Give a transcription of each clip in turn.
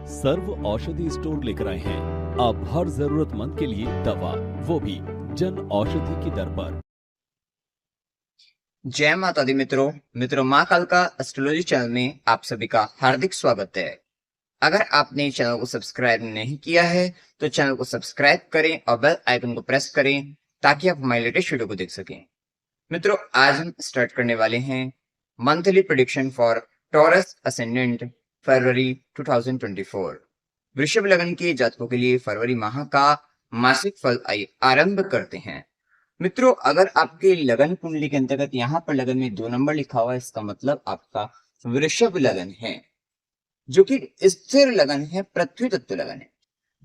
सर्व औषधि स्टोर लेकर आए हैं अब हर जरूरतमंद के लिए दवा, वो भी जन औषधि की दर पर। जय माता दी मित्रों माँ कालका एस्ट्रोलॉजी चैनल में आप सभी का हार्दिक स्वागत है। अगर आपने चैनल को सब्सक्राइब नहीं किया है तो चैनल को सब्सक्राइब करें और बेल आइकन को प्रेस करें ताकि आप हमारे लेटेस्ट वीडियो को देख सकें। मित्रों, आज हम स्टार्ट करने वाले हैं monthly prediction for Taurus ascendant February 2024। वृषभ लग्न के जातकों के लिए फरवरी माह का मासिक फल आइए आरंभ करते हैं। मित्रों, अगर आपके लगन कुंडली के अंतर्गत यहाँ पर लगन में 2 नंबर लिखा हुआ है, इसका मतलब आपका वृषभ लगन है, जो कि स्थिर लगन है, पृथ्वी तत्व लगन है।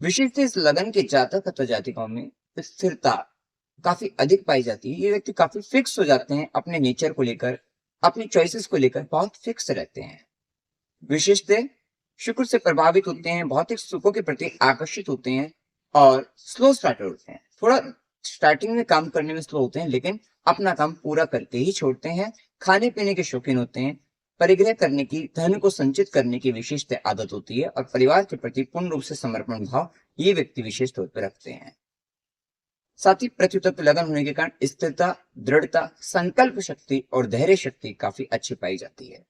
विशेषत इस लगन के जातक अथवा जातिकाओं में स्थिरता काफी अधिक पाई जाती है। ये व्यक्ति काफी फिक्स हो जाते हैं, अपने नेचर को लेकर, अपनी चॉइसेस को लेकर बहुत फिक्स रहते हैं। विशेषतः शुक्र से प्रभावित होते हैं, भौतिक सुखों के प्रति आकर्षित होते हैं और स्लो स्टार्टर होते हैं। थोड़ा स्टार्टिंग में काम करने में स्लो होते हैं, लेकिन अपना काम पूरा करके ही छोड़ते हैं। खाने पीने के शौकीन होते हैं, परिग्रह करने की, धन को संचित करने की विशेष आदत होती है और परिवार के प्रति पूर्ण रूप से समर्पण भाव ये व्यक्ति विशेष तौर पर रखते हैं। साथ ही पृथ्वी तत्व लगन होने के कारण स्थिरता, दृढ़ता, संकल्प शक्ति और धैर्य शक्ति काफी अच्छी पाई जाती है।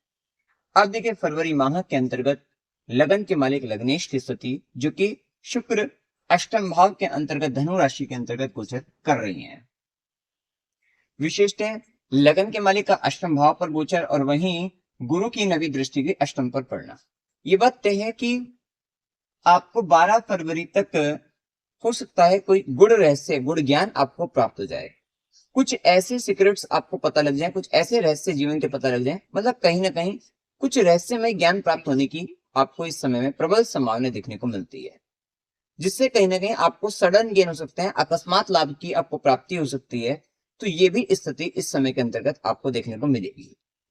अब देखिए, फरवरी माह के अंतर्गत लगन के मालिक लग्नेश की स्थिति, जो कि शुक्र अष्टम भाव के अंतर्गत धनु राशि के अंतर्गत गोचर कर रही है। विशेषतः लगन के मालिक का अष्टम भाव पर गोचर और वहीं गुरु की नवी दृष्टि भी अष्टम पर पड़ना, ये बात तय है कि आपको 12 फरवरी तक हो सकता है कोई गुड़ रहस्य, गुड़ ज्ञान आपको प्राप्त हो जाए। कुछ ऐसे सीक्रेट्स आपको पता लग जाए, कुछ ऐसे रहस्य जीवन के पता लग जाए, मतलब कहीं ना कहीं कुछ रहस्यमय ज्ञान प्राप्त होने की आपको इस समय में प्रबल संभावना देखने को मिलती है, जिससे कहीं ना कहीं आपको सडन गेन हो सकते हैं, अकस्मात लाभ की आपको प्राप्ति हो सकती है। तो ये भी स्थिति इस समय के अंतर्गत आपको देखने को मिलेगी।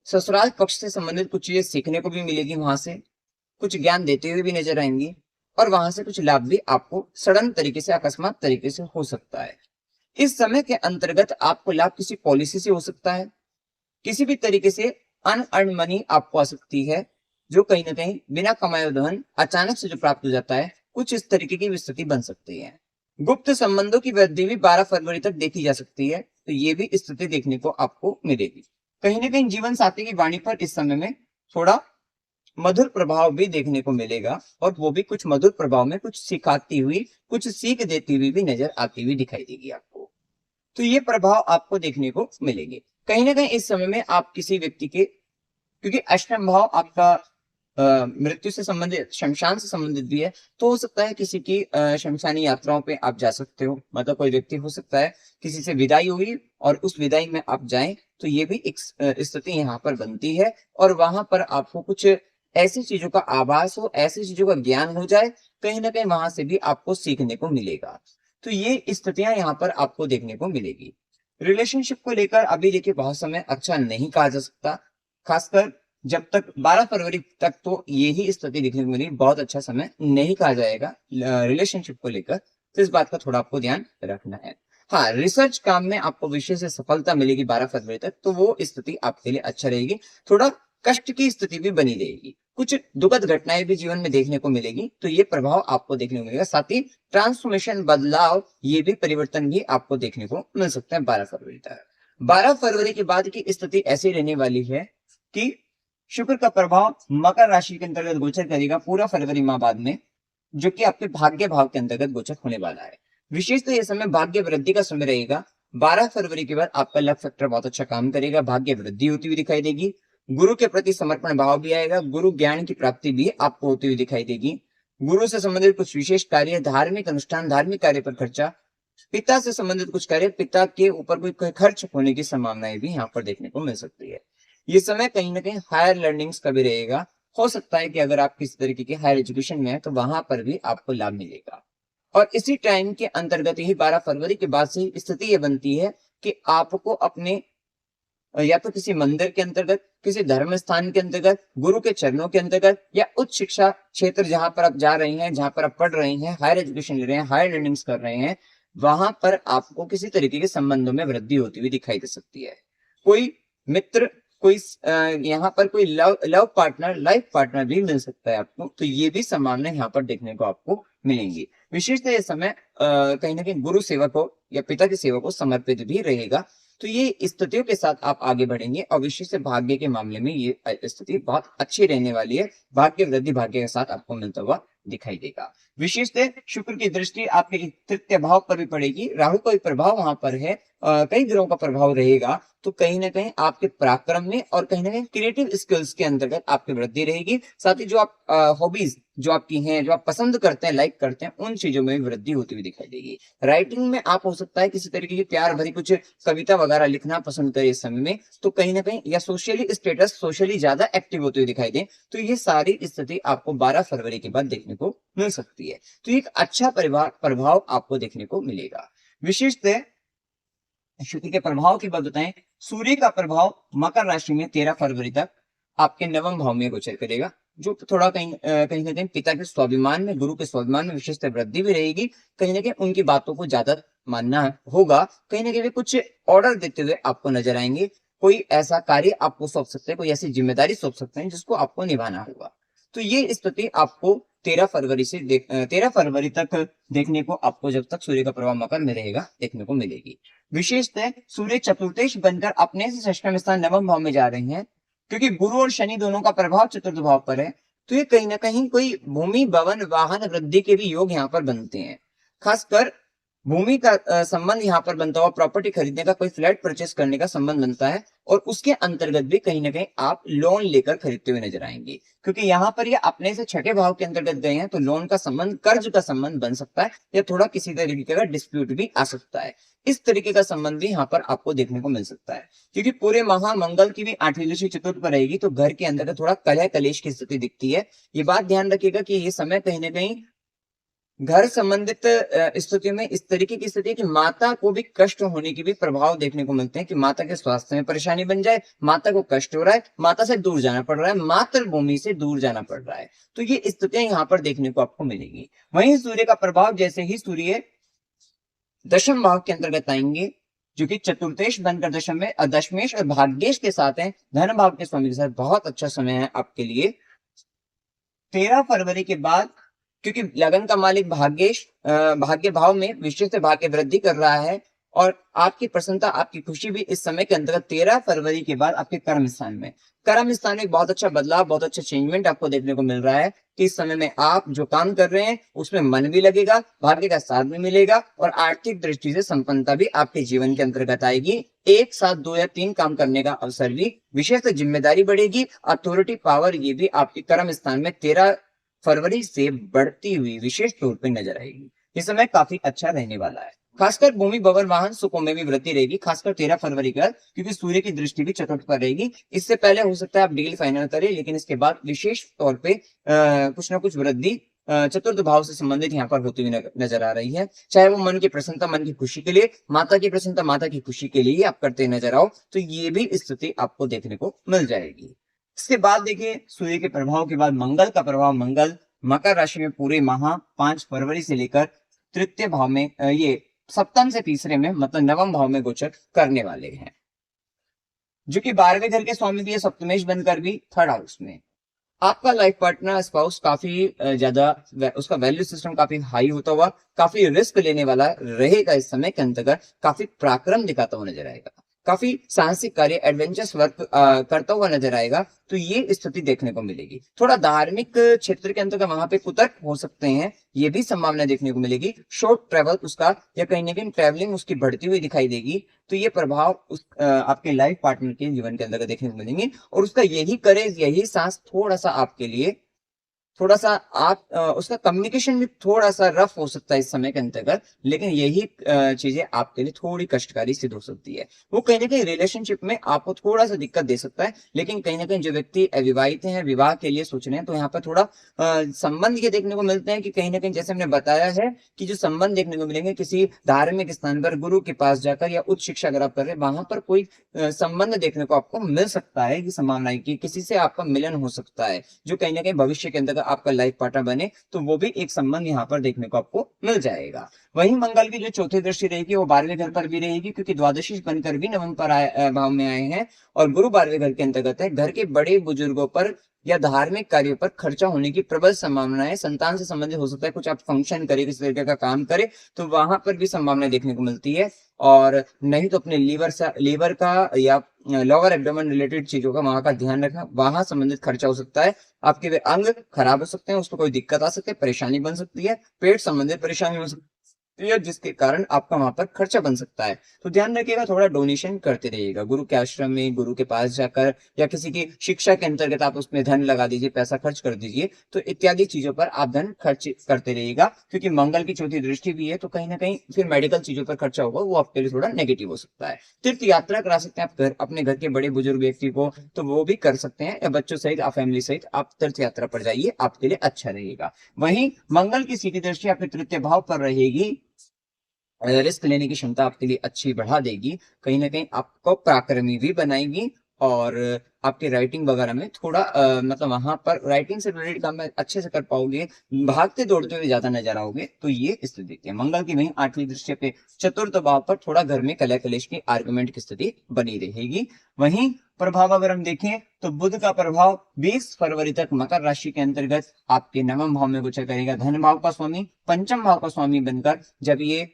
ससुराल पक्ष से संबंधित कुछ चीजें सीखने को भी मिलेगी, वहां से कुछ ज्ञान देते हुए भी नजर आएंगी और वहां से कुछ लाभ भी आपको सडन तरीके से, अकस्मात तरीके से हो सकता है। इस समय के अंतर्गत आपको लाभ किसी पॉलिसी से हो सकता है, किसी भी तरीके से अनअर्न मनी आपको आ सकती है, जो कहीं ना कहीं बिना कमाए हुए धन अचानक से जो प्राप्त हो जाता है, कुछ इस तरीके की स्थिति बन सकती है। गुप्त संबंधों की वृद्धि भी 12 फरवरी तक देखी जा सकती है, तो ये भी स्थिति देखने को आपको मिलेगी। कहीं ना कहीं जीवन साथी की वाणी पर इस समय में थोड़ा मधुर प्रभाव भी देखने को मिलेगा और वो भी कुछ मधुर प्रभाव में कुछ सिखाती हुई, कुछ सीख देती हुई भी नजर आती हुई दिखाई देगी आपको। तो ये प्रभाव आपको देखने को मिलेंगे। कहीं ना कहीं इस समय में आप किसी व्यक्ति के, क्योंकि अष्टम भाव आपका मृत्यु से संबंधित, शमशान से संबंधित भी है, तो हो सकता है किसी की शमशानी यात्राओं पे आप जा सकते हो। मतलब कोई व्यक्ति हो सकता है किसी से विदाई हुई और उस विदाई में आप जाएं, तो ये भी एक स्थिति यहाँ पर बनती है और वहां पर आपको कुछ ऐसी चीजों का आभास हो, ऐसी चीजों का ज्ञान हो जाए, कहीं ना कहीं वहां से भी आपको सीखने को मिलेगा। तो ये स्थितियां यहाँ पर आपको देखने को मिलेगी। रिलेशनशिप को लेकर अभी देखिए बहुत समय अच्छा नहीं कहा जा सकता, खासकर जब तक 12 फरवरी तक तो यही स्थिति देखने को मिली, बहुत अच्छा समय नहीं कहा जाएगा रिलेशनशिप को लेकर। तो इस बात का थोड़ा आपको ध्यान रखना है। हाँ, रिसर्च काम में आपको विशेष सफलता मिलेगी 12 फरवरी तक, तो वो स्थिति आपके लिए अच्छा रहेगी। थोड़ा कष्ट की स्थिति भी बनी रहेगी, कुछ दुखद घटनाएं भी जीवन में देखने को मिलेगी, तो ये प्रभाव आपको देखने को मिलेगा। साथ ही ट्रांसफॉर्मेशन, बदलाव, ये भी परिवर्तन भी आपको देखने को मिल सकता है 12 फरवरी तक। 12 फरवरी के बाद की स्थिति ऐसी रहने वाली है कि शुक्र का प्रभाव मकर राशि के अंतर्गत गोचर करेगा पूरा फरवरी माह बाद में, जो कि आपके भाग्य भाव के अंतर्गत गोचर होने वाला है। विशेषतः यह समय भाग्य वृद्धि का समय रहेगा। 12 फरवरी के बाद आपका लक फैक्टर बहुत अच्छा काम करेगा, भाग्य वृद्धि होती हुई दिखाई देगी। गुरु के प्रति समर्पण भाव भी आएगा, गुरु ज्ञान की प्राप्ति भी आपको होती हुई दिखाई देगी। गुरु से संबंधित कुछ विशेष कार्य, धार्मिक अनुष्ठान, धार्मिक कार्य पर खर्चा, पिता से संबंधित कुछ कार्य, पिता के ऊपर कोई खर्च होने की संभावनाएं भी यहाँ पर देखने को मिल सकती है। ये समय कहीं ना कहीं हायर लर्निंग्स का भी रहेगा। हो सकता है कि अगर आप किसी तरीके की हायर एजुकेशन में है तो वहां पर भी आपको लाभ मिलेगा। और इसी टाइम के अंतर्गत ही 12 फरवरी के बाद से स्थिति ये बनती है कि आपको अपने या तो किसी मंदिर के अंतर्गत, किसी धर्म स्थान के अंतर्गत, गुरु के चरणों के अंतर्गत या उच्च शिक्षा क्षेत्र जहां पर आप जा रहे हैं, जहां पर आप पढ़ रहे हैं, हायर एजुकेशन ले रहे हैं, हायर लर्निंग्स कर रहे हैं, वहां पर आपको किसी तरीके के संबंधों में वृद्धि होती हुई दिखाई दे सकती है। कोई मित्र कोई यहाँ पर कोई लव पार्टनर, लाइफ पार्टनर भी मिल सकता है आपको। तो ये भी संभावना यहाँ पर देखने को आपको मिलेंगी। विशेषतः ये समय कहीं ना कहीं गुरु सेवा को या पिता की सेवा को समर्पित भी रहेगा। तो ये स्थितियों के साथ आप आगे बढ़ेंगे और विशेष भाग्य के मामले में ये स्थिति बहुत अच्छी रहने वाली है। भाग्य वृद्धि भाग्य के साथ आपको मिलता हुआ दिखाई देगा। विशेषतः शुक्र की दृष्टि आपके तृतीय भाव पर भी पड़ेगी, राहु का भी प्रभाव वहां पर है, कई ग्रहों का प्रभाव रहेगा। तो कहीं ना कहीं आपके पराक्रम में और कहीं ना कहीं क्रिएटिव स्किल्स के अंतर्गत आपकी वृद्धि रहेगी। साथ ही जो आप हॉबीज जो आपकी हैं, जो आप पसंद करते हैं, लाइक करते हैं, उन चीजों में भी वृद्धि होती हुई दिखाई देगी। राइटिंग में आप हो सकता है किसी तरीके की प्यार भरी कुछ कविता वगैरह लिखना पसंद करें इस समय में, तो कहीं ना कहीं या सोशली स्टेटस सोशली ज्यादा एक्टिव होते हुए दिखाई दे, तो ये सारी स्थिति आपको 12 फरवरी के बाद देखने को मिल सकती है। तो एक अच्छा प्रभाव आपको देखने को मिलेगा। विशेषतः शुक्र के प्रभाव की बात बताएं, सूर्य का प्रभाव मकर राशि में 13 फरवरी तक आपके नवम भाव में गोचर करेगा, जो थोड़ा कहीं ना कहीं पिता के स्वाभिमान में, गुरु के स्वाभिमान में विशेषतः वृद्धि भी रहेगी। कहीं ना कहीं उनकी बातों को ज्यादा मानना होगा, कहीं ना कहीं वे कुछ ऑर्डर देते हुए आपको नजर आएंगे। कोई ऐसा कार्य आपको सौंप सकते हैं, कोई ऐसी जिम्मेदारी सौंप सकते हैं जिसको आपको निभाना होगा। तो ये स्थिति आपको 13 फरवरी तक देखने को, आपको जब तक सूर्य का प्रभाव मकर में रहेगा, देखने को मिलेगी। विशेषतः सूर्य चतुर्थेश बनकर अपने से षष्ठम स्थान नवम भाव में जा रहे हैं, क्योंकि गुरु और शनि दोनों का प्रभाव चतुर्थ भाव पर है। तो ये कहीं ना कहीं कोई भूमि, भवन, वाहन वृद्धि के भी योग यहाँ पर बनते हैं। खासकर भूमि का संबंध यहाँ पर बनता हुआ, प्रॉपर्टी खरीदने का, कोई फ्लैट परचेस करने का संबंध बनता है, और उसके अंतर्गत भी कहीं ना कहीं आप लोन लेकर खरीदते हुए नजर आएंगे, क्योंकि यहाँ पर ये अपने से छठे भाव के अंतर्गत गए हैं। तो लोन का संबंध, कर्ज का संबंध बन सकता है, या थोड़ा किसी तरीके का डिस्प्यूट भी आ सकता है। इस तरीके का संबंध भी यहाँ पर आपको देखने को मिल सकता है, क्योंकि पूरे माह मंगल की भी 8वीं दृष्टि चतुर्थ पर रहेगी, तो घर के अंदर थोड़ा कलह कलेश की स्थिति दिखती है। ये बात ध्यान रखिएगा कि ये समय कहीं ना कहीं घर संबंधित स्थितियों में इस तरीके की स्थिति है कि माता को भी कष्ट होने के भी प्रभाव देखने को मिलते हैं, कि माता के स्वास्थ्य में परेशानी बन जाए, माता को कष्ट हो रहा है, माता से दूर जाना पड़ रहा है, मातृभूमि से दूर जाना पड़ रहा है। तो ये स्थितियां यहाँ पर देखने को आपको मिलेगी। वहीं सूर्य का प्रभाव, जैसे ही सूर्य दशम भाव के अंतर्गत आएंगे, जो कि चतुर्थेश बनकर दशमेश और भाग्येश के साथ है, धन भाव के स्वामी के साथ, बहुत अच्छा समय है आपके लिए 13 फरवरी के बाद। क्योंकि लगन का मालिक भाग्येश भाग्य भाव में विशेष भाग्य वृद्धि कर रहा है, और आपकी प्रसन्नता, आपकी खुशी भी इस समय के अंतर्गत 13 फरवरी के बाद आपके कर्म स्थान में बहुत अच्छा बदलाव, बहुत अच्छा चेंजमेंट आपको देखने को मिल रहा है, कि इस समय में आप जो काम कर रहे हैं उसमें मन भी लगेगा, भाग्य का साथ भी मिलेगा, और आर्थिक दृष्टि से संपन्नता भी आपके जीवन के अंतर्गत आएगी। एक साथ 2 या 3 काम करने का अवसर भी, विशेष जिम्मेदारी बढ़ेगी, अथॉरिटी पावर, ये भी आपके कर्म स्थान में 13 फरवरी से बढ़ती हुई विशेष तौर पर नजर आएगी। इस समय काफी अच्छा रहने वाला है। खासकर भूमि, भवन, वाहन सुखों में भी वृद्धि रहेगी, खासकर 13 फरवरी का, क्योंकि सूर्य की दृष्टि भी चतुर्थ पर रहेगी। इससे पहले हो सकता है आप डील फाइनल करें, लेकिन इसके बाद विशेष तौर पे कुछ ना कुछ वृद्धि चतुर्थ भाव से संबंधित यहाँ पर होती हुई नजर आ रही है। चाहे वो मन की प्रसन्नता, मन की खुशी के लिए, माता की प्रसन्नता, माता की खुशी के लिए आप करते नजर आओ, तो ये भी स्थिति आपको देखने को मिल जाएगी। इसके बाद देखिए, सूर्य के प्रभाव के बाद मंगल का प्रभाव। मंगल मकर राशि में पूरे माह 5 फरवरी से लेकर तृतीय भाव में, ये सप्तम से तीसरे में, मतलब नवम भाव में गोचर करने वाले हैं, जो कि 12वें घर के स्वामी भी है, सप्तमेश बनकर भी 3rd हाउस में। आपका लाइफ पार्टनर, स्पाउस काफी ज्यादा, उसका वैल्यू सिस्टम काफी हाई होता हुआ, काफी रिस्क लेने वाला रहेगा इस समय के अंतर्गत, काफी पराक्रम दिखाता हुआ नजर आएगा, काफी साहसिक कार्य, एडवेंचर्स वर्क करता हुआ नजर आएगा। तो ये स्थिति देखने को मिलेगी। थोड़ा धार्मिक क्षेत्र के अंतर्गत वहां पे कुतर्क हो सकते हैं, ये भी संभावना देखने को मिलेगी। शॉर्ट ट्रेवल उसका, या कहीं ना कहीं ट्रेवलिंग उसकी बढ़ती हुई दिखाई देगी। तो ये प्रभाव आपके लाइफ पार्टनर के जीवन के अंतर्गत देखने को मिलेंगे, और उसका यही करेज, यही साहस थोड़ा सा आपके लिए, थोड़ा सा उसका कम्युनिकेशन भी थोड़ा सा रफ हो सकता है इस समय के अंतर्गत, लेकिन यही चीजें आपके लिए थोड़ी कष्टकारी सिद्ध हो सकती है। वो कहीं ना कहीं रिलेशनशिप में आपको थोड़ा सा दिक्कत दे सकता है, लेकिन कहीं ना कहीं जो व्यक्ति अविवाहित हैं, विवाह के लिए सोच रहे हैं, तो यहाँ पर थोड़ा संबंध ये देखने को मिलते हैं कि कहीं ना कहीं, जैसे हमने बताया है कि जो संबंध देखने को मिलेंगे किसी धार्मिक स्थान पर, गुरु के पास जाकर, या उच्च शिक्षा अगर आप कर रहे हैं, वहां पर कोई संबंध देखने को आपको मिल सकता है, कि संभावना है कि किसी से आपका मिलन हो सकता है, जो कहीं ना कहीं भविष्य के अंदर आपका लाइफ पार्टनर बने, तो वो भी एक संबंध यहाँ पर देखने को आपको मिल जाएगा। वहीं मंगल की जो चौथी दृष्टि रहेगी वो 12वें घर पर भी रहेगी, क्योंकि द्वादशी बनकर भी नवम पर भाव में आए हैं और गुरु 12वें घर के अंतर्गत है। घर के बड़े बुजुर्गों पर या धार्मिक कार्यों पर खर्चा होने की प्रबल संभावना है। संतान से संबंधित हो सकता है, कुछ आप फंक्शन करे, किसी तरीके का काम करे तो वहां पर भी संभावना देखने को मिलती है। और नहीं तो अपने लीवर का या लोअर एब्डोमेन रिलेटेड चीजों का वहां का ध्यान रखना, वहां संबंधित खर्चा हो सकता है। आपके अंग खराब हो सकते हैं, उसको कोई दिक्कत आ सकती है, परेशानी बन सकती है, पेट संबंधित परेशानी हो सकती है, जिसके कारण आपका वहां पर खर्चा बन सकता है। तो ध्यान रखिएगा, थोड़ा डोनेशन करते रहिएगा। गुरु के आश्रम में, गुरु के पास जाकर या किसी की शिक्षा के अंतर्गत आप उसमें धन लगा दीजिए, पैसा खर्च कर दीजिए, तो इत्यादि चीजों पर आप धन खर्च करते रहिएगा। क्योंकि मंगल की चौथी दृष्टि भी है, तो कहीं ना कहीं फिर मेडिकल चीजों पर खर्चा होगा, वो आपके लिए थोड़ा नेगेटिव हो सकता है। तीर्थ यात्रा करा सकते हैं आप अपने घर के बड़े बुजुर्ग व्यक्ति को, तो वो भी कर सकते हैं, या बच्चों सहित फैमिली सहित आप तीर्थ यात्रा पर जाइए, आपके लिए अच्छा रहेगा। वहीं मंगल की सीधी दृष्टि आपके तृतीय भाव पर रहेगी, रिस्क लेने की क्षमता आपके लिए अच्छी बढ़ा देगी, कहीं ना कहीं आपको पराक्रमी भी बनाएगी और आपके राइटिंग वगैरह में थोड़ा मतलब वहां पर राइटिंग से रिलेटेड काम में अच्छे से कर पाओगे, भागते दौड़ते हुए ज्यादा नजर आओगे, तो ये स्थिति है मंगल की। वहीं 8वीं दृष्टि पे चतुर्थ भाव पर थोड़ा घर में कलह कलेश की आर्गुमेंट की स्थिति बनी रहेगी। वहीं प्रभाव अगर हम देखें तो बुध का प्रभाव 20 फरवरी तक मकर राशि के अंतर्गत आपके नवम भाव में गोचर करेगा। धन भाव का स्वामी पंचम भाव का स्वामी बनकर जब ये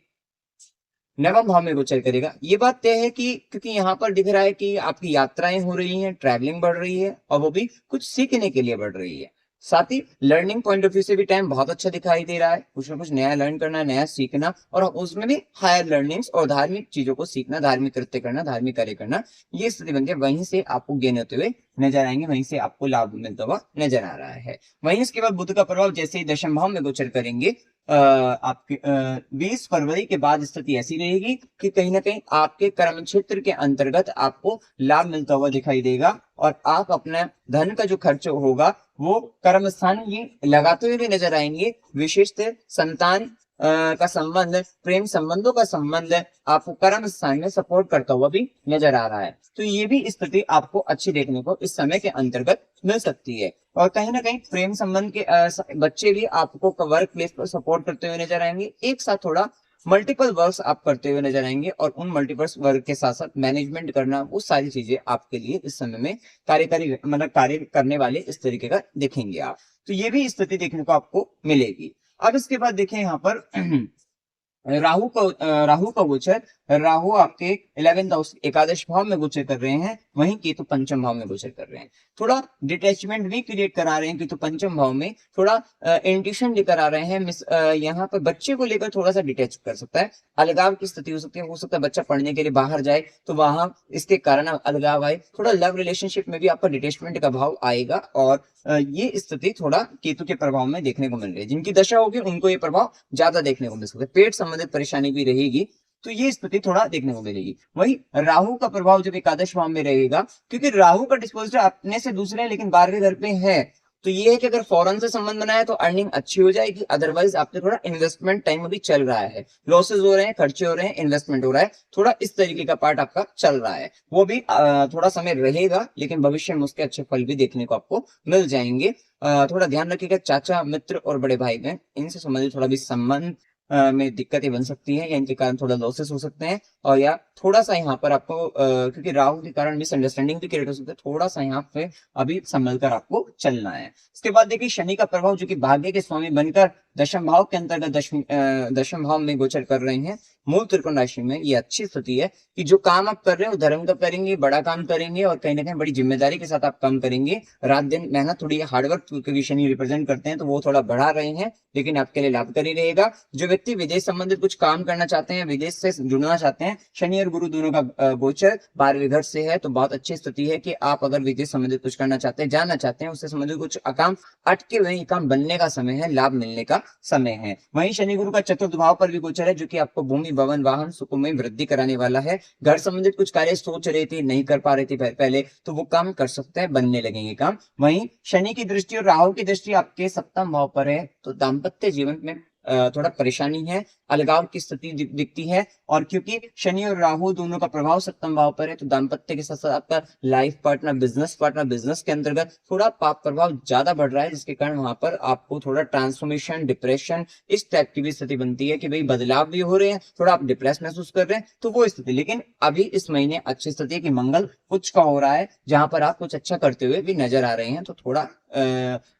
नवम भाव में गोचर करेगा, ये बात तय है कि क्योंकि यहाँ पर दिख रहा है कि आपकी यात्राएं हो रही हैं, ट्रैवलिंग बढ़ रही है और वो भी कुछ सीखने के लिए बढ़ रही है। साथ ही लर्निंग पॉइंट ऑफ व्यू से भी टाइम बहुत अच्छा दिखाई दे रहा है, कुछ ना कुछ नया लर्न करना, नया सीखना और उसमें भी हायर लर्निंग्स और धार्मिक चीजों को सीखना, धार्मिक कृत्य करना, धार्मिक कार्य करना, ये स्थिति बनती है। वहीं से आपको गेन होते हुए नजर आएंगे, वहीं से आपको लाभ मिलता हुआ नजर आ रहा है। वहीं इसके बाद बुध का प्रभाव जैसे ही दशम भाव में गोचर करेंगे, आपके 20 फरवरी के बाद स्थिति ऐसी रहेगी कि कहीं ना कहीं आपके कर्म क्षेत्र के अंतर्गत आपको लाभ मिलता हुआ दिखाई देगा और आप अपना धन का जो खर्च होगा वो कर्म स्थान ही लगाते हुए भी नजर आएंगे। विशेषतः संतान का संबंध, प्रेम संबंधों का संबंध आपको कर्म स्थान में सपोर्ट करता हुआ भी नजर आ रहा है। तो ये भी स्थिति आपको अच्छी देखने को इस समय के अंतर्गत मिल सकती है। और कहीं ना कहीं प्रेम संबंध के बच्चे भी आपको वर्क प्लेस पर सपोर्ट करते हुए नजर आएंगे। एक साथ थोड़ा मल्टीपल वर्क्स आप करते हुए नजर आएंगे और उन मल्टीपल वर्क के साथ साथ मैनेजमेंट करना, वो सारी चीजें आपके लिए इस समय में कार्यकारी मतलब कार्य करने वाले इस तरीके का देखेंगे आप। तो ये भी स्थिति देखने को आपको मिलेगी। अब इसके बाद देखें यहाँ पर राहु का गोचर, राहु आपके 11th हाउस एकादश भाव में गोचर कर रहे हैं, वहीं केतु पंचम भाव में गोचर कर रहे हैं। थोड़ा डिटैचमेंट भी क्रिएट करा रहे हैं केतु पंचम भाव में, थोड़ा इंट्यूशन लेकर आ रहे हैं। यहाँ पर बच्चे को लेकर थोड़ा सा डिटैच कर सकता है, अलगाव की स्थिति हो सकती है। हो सकता है बच्चा पढ़ने के लिए बाहर जाए तो वहां इसके कारण अलगाव आए, थोड़ा लव रिलेशनशिप में भी आपका डिटैचमेंट का भाव आएगा और ये स्थिति थोड़ा केतु के प्रभाव में देखने को मिल रही है। जिनकी दशा होगी उनको ये प्रभाव ज्यादा देखने को मिल सकता है, पेट संबंधित परेशानी भी रहेगी, तो ये स्थिति थोड़ा देखने को मिलेगी। वही राहु का प्रभाव जब एकादश भाव में रहेगा, क्योंकि राहु का डिस्पोजिटर अपने से दूसरे है लेकिन 12वें घर पे है, तो ये है कि अगर फॉरेन से संबंध बनाया तो अर्निंग अच्छी हो जाएगी, अदरवाइज आपके थोड़ा इन्वेस्टमेंट टाइम अभी चल रहा है, लॉसेस हो रहे हैं, खर्चे हो रहे हैं, इन्वेस्टमेंट हो रहा है, थोड़ा इस तरीके का पार्ट आपका चल रहा है। वो भी थोड़ा समय रहेगा लेकिन भविष्य में उसके अच्छे फल भी देखने को आपको मिल जाएंगे। थोड़ा ध्यान रखिएगा, चाचा मित्र और बड़े भाई बहन इनसे संबंधित थोड़ा भी संबंध में दिक्कतें बन सकती हैं या इनके कारण थोड़ा लॉसेस हो सकते हैं, और या थोड़ा सा यहाँ पर आपको क्योंकि राहु के कारण मिसअंडरस्टैंडिंग भी क्रिएट हो सकती है, थोड़ा सा यहाँ पे अभी संभल कर आपको चलना है। इसके बाद देखिए शनि का प्रभाव जो कि भाग्य के स्वामी बनकर दशम भाव के अंतर्गत दशम भाव में गोचर कर रहे हैं मूल त्रिकोण राशि में। ये अच्छी स्थिति है कि जो काम आप कर रहे हो धर्म का करेंगे, बड़ा काम करेंगे और कहीं ना कहीं बड़ी जिम्मेदारी के साथ आप काम करेंगे, रात दिन मेहनत, थोड़ी हार्डवर्क क्योंकि शनि रिप्रेजेंट करते हैं तो वो थोड़ा बढ़ा रहे हैं, लेकिन आपके लिए लाभकारी रहेगा। जो व्यक्ति विदेश संबंधित कुछ काम करना चाहते हैं, विदेश से जुड़ना चाहते हैं, शनि और गुरु दोनों का गोचर 12वें घर से है, तो बहुत अच्छी स्थिति है कि आप अगर विदेश संबंधित कुछ करना चाहते हैं, जाना चाहते हैं, उससे संबंधित कुछ काम अटके हुए काम बनने का समय है, लाभ मिलने का समय है। वहीं शनि गुरु का चतुर्थ भाव पर भी गोचर है जो कि आपको भूमि, भवन, वाहन, सुख में वृद्धि कराने वाला है। घर संबंधित कुछ कार्य सोच रहे थे, नहीं कर पा रहे थे पहले, तो वो काम कर सकते हैं, बनने लगेंगे काम। वहीं शनि की दृष्टि और राहु की दृष्टि आपके सप्तम भाव पर है, तो दाम्पत्य जीवन में थोड़ा परेशानी है, अलगाव की स्थिति दिखती है। और क्योंकि शनि और राहु दोनों का प्रभाव सप्तम भाव पर है, तो दाम्पत्य के साथ साथ आपका लाइफ पार्टनर, बिजनेस के अंतर्गत थोड़ा पाप प्रभाव ज्यादा बढ़ रहा है, जिसके कारण वहां पर आपको थोड़ा ट्रांसफॉर्मेशन, डिप्रेशन, इस टाइप की भी स्थिति बनती है कि भाई बदलाव भी हो रहे हैं, थोड़ा आप डिप्रेस महसूस कर रहे हैं, तो वो स्थिति। लेकिन अभी इस महीने अच्छी स्थिति है कि मंगल उच्च का हो रहा है, जहां पर आप कुछ अच्छा करते हुए भी नजर आ रहे हैं। तो थोड़ा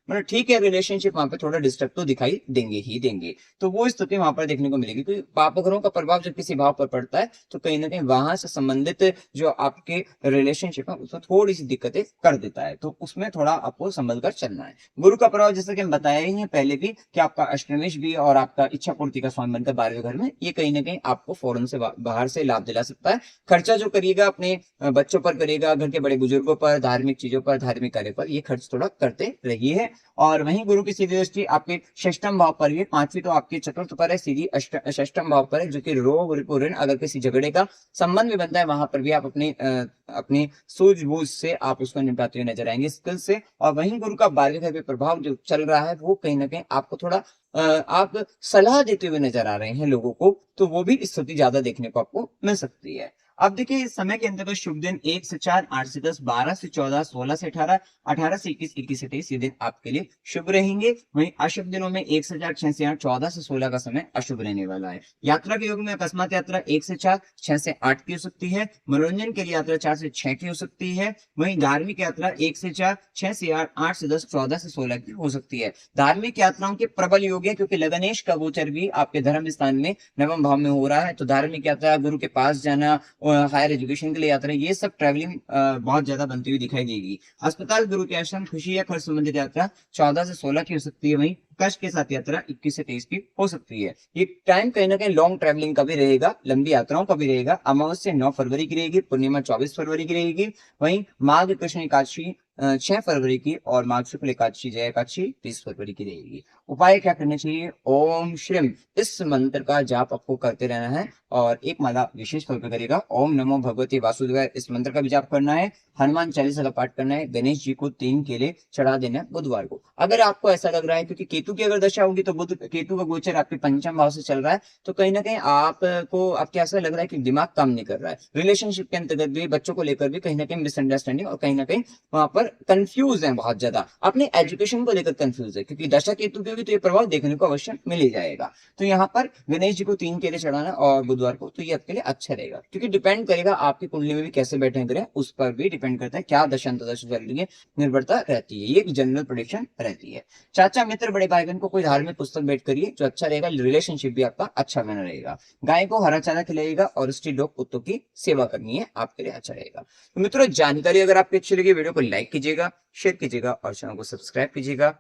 मतलब ठीक है, रिलेशनशिप वहां पे थोड़ा डिस्टर्ब तो दिखाई देंगे ही देंगे, तो वो स्थिति वहां पर देखने को मिलेगी। क्योंकि पाप ग्रहों का प्रभाव जब किसी भाव पर पड़ता है, तो कहीं ना कहीं वहां से संबंधित जो आपके रिलेशनशिप है उसमें थोड़ी सी दिक्कतें कर देता है, तो उसमें थोड़ा आपको संभल कर चलना है। गुरु का प्रभाव जैसे कि हम बताया ही है पहले भी कि आपका अष्टमेश भी और आपका इच्छा पूर्ति का स्वामी बनकर 12वें घर में, ये कहीं ना कहीं आपको फौरन से बाहर से लाभ दिला सकता है। खर्चा जो करिएगा अपने बच्चों पर करिएगा, घर के बड़े बुजुर्गों पर, धार्मिक चीजों पर, धार्मिक कार्य पर, ये खर्च थोड़ा करते रहिए। और वहीं गुरु की सीधी दृष्टि आपके षष्ठम भाव पर है, पांचवी तो आपके चतुर्थ पर है, सीधी षष्ठम भाव पर है, जो कि रोग ऋण, अगर किसी झगड़े का संबंध भी बनता है, वहां पर भी आप अपनी सूझबूझ से आप उसको निपटाते हुए नजर आएंगे, स्किल से। और वहीं गुरु का 12वें घर पे प्रभाव जो चल रहा है, वो कहीं ना कहीं आपको थोड़ा आप सलाह देते हुए नजर आ रहे हैं लोगों को, तो वो भी स्थिति ज्यादा देखने को आपको मिल सकती है। अब देखिए इस समय के अंतर्गत शुभ दिन 1 से 4, 8 से 10, 12 से 14, 16 से 18, 18 से 21, 21 से 23 ये दिन आपके लिए शुभ रहेंगे। वहीं अशुभ दिनों में 1 से 4, 6 से 8, 14 से 16 का समय अशुभ रहने वाला है। यात्रा के योग में अकस्मात यात्रा 1 से 4, 6 से 8 की हो सकती है। मनोरंजन के लिए यात्रा 4 से 6 की हो सकती है। वहीं धार्मिक यात्रा 1 से 4, 6 से 8, 8 से 10, 14 से 16 की हो सकती है। धार्मिक यात्राओं के प्रबल योग है, क्योंकि लगनेश का गोचर भी आपके धर्म स्थान में नवम भाव में हो रहा है, तो धार्मिक यात्रा, गुरु के पास जाना, हायर एजुकेशन के लिए यात्रा, ये सब ट्रैवलिंग बहुत ज्यादा बनती हुई दिखाई देगी। अस्पताल, गुरु के आश्रम, खुशी या खर्च संबंधित यात्रा 14 से 16 की हो सकती है। वहीं कष्ट के साथ यात्रा 21 से 23 की हो सकती है। ये टाइम कहीं ना कहीं लॉन्ग ट्रैवलिंग का भी रहेगा, लंबी यात्राओं का भी रहेगा। अमावस्या 9 फरवरी की रहेगी, पूर्णिमा 24 फरवरी की रहेगी। वहीं माघ कृष्ण एकादशी 6 फरवरी की, और माघ शुक्ल एकादशी, जय एकादशी 30 फरवरी की रहेगी। उपाय क्या करना चाहिए? ओम श्रीम, इस मंत्र का जाप आपको करते रहना है, और एक माला विशेष तौर पर करेगा। ओम नमो भगवते वासुदेवाय, इस मंत्र का भी जाप करना है। हनुमान चालीसा का पाठ करना है। गणेश जी को 3 केले चढ़ा देना है बुधवार को। अगर आपको ऐसा लग रहा है, क्योंकि केतु की अगर दशा होगी, तो बुध केतु का गोचर आपके पंचम भाव से चल रहा है, तो कहीं ना कहीं आपको ऐसा लग रहा है कि दिमाग काम नहीं कर रहा है। रिलेशनशिप के अंतर्गत भी, बच्चों को लेकर भी कहीं ना कहीं मिसअंडरस्टैंडिंग, और कहीं ना कहीं वहां पर कंफ्यूज है बहुत ज्यादा, अपने एजुकेशन को लेकर कंफ्यूज है, क्योंकि दशा केतु की होगी तो ये प्रभाव देखने को अवश्य मिल ही जाएगा। तो यहाँ पर गणेश जी को 3 केले चढ़ाना और बुधवार को, तो ये आपके लिए अच्छा रहेगा। क्योंकि डिपेंड करेगा आपकी कुंडली में भी कैसे बैठे ग्रह, उस पर भी डिपेंड करता है, क्या दशा अंतर्दशा चल रही है, निर्भरता रहती है। ये एक जनरल प्रेडिक्शन रहती है। चाचा, मित्र, बड़े भाई बहन को कोई धार्मिक पुस्तक भेंट करिए, जो अच्छा रहेगा। रिलेशनशिप भी आपका अच्छा बना रहेगा। गाय को हरा चारा खिलाइएगा, और स्ट्रीट डॉग कुत्तों की सेवा करनी है, आपके लिए अच्छा रहेगा। तो मित्रों, जानकारी अगर आपको अच्छी लगी, वीडियो को लाइक कीजिएगा, शेयर कीजिएगा, और चैनल को सब्सक्राइब कीजिएगा।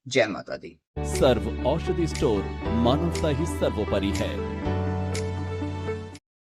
जय माता दी। सर्व औषधि स्टोर, मानवता ही सर्वोपरि है।